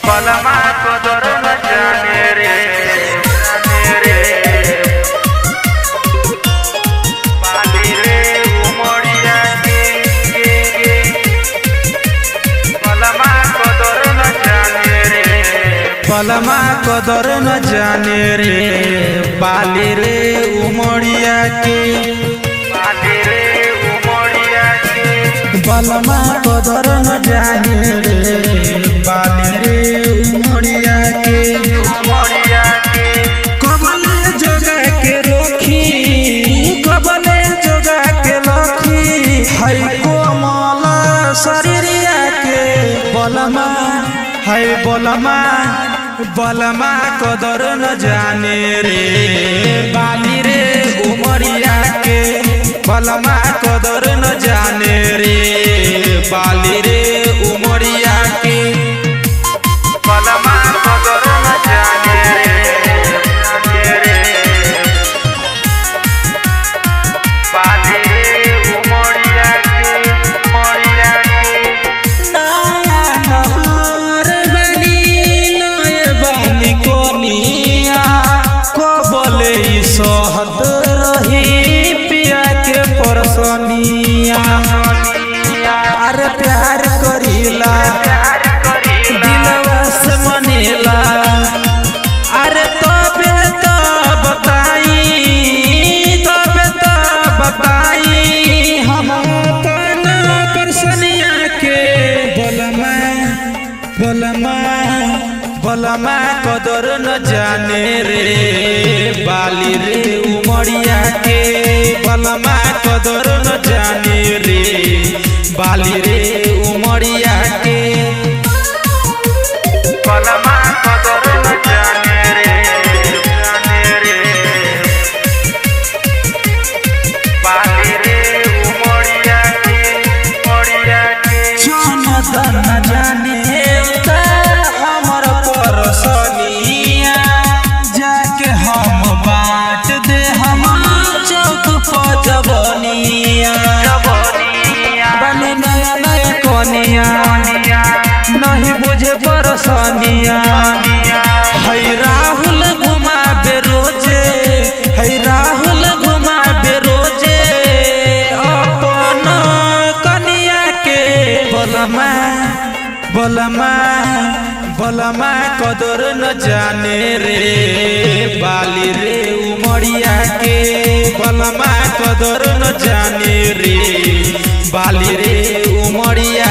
बलमा कदर न जाने रे बाली रे उमड़िया के बलमा कदर न जाने रे बलमा कदर न जाने रे बाली रे उमड़िया के बलमा कदर न जाने रे बाली रे उमड़िया के कबले जोगा के रोखी कबले जोगा के लखी है कोमल शरीरिया के बलमा है बलमा कदर न जाने रे बाली रे उमड़िया के बलमा कदर न जाने रे बाली रे उमड़िया के बलमा कदर न जाने रे बाली रे उमड़िया के नया नहर बनी नए बाली कोनिया कबले सहत रही परसनिया अरे प्यार करीला दिलवा से मनेला अरे तबे तो बताई हम अपन परसनिया के बलमा कदर न जाने रे बाली रे उमड़िया के बलमा कदर न जाने रे बाली रे उमड़िया के बलमा कदर न जाने रे बाली रे उमड़िया के जनता न जाने हमर परसनिया जाके हम बाँट दे हम चौक पर जबनिया बने नया नया कोनिया नहीं बुझे परसनिया है राहुल घुमा बेरोजे अपन कनिया के बलमा कदर न जाने रे बाली रे उमड़िया के बलमा कदर न जाने रे बाली रे उमड़िया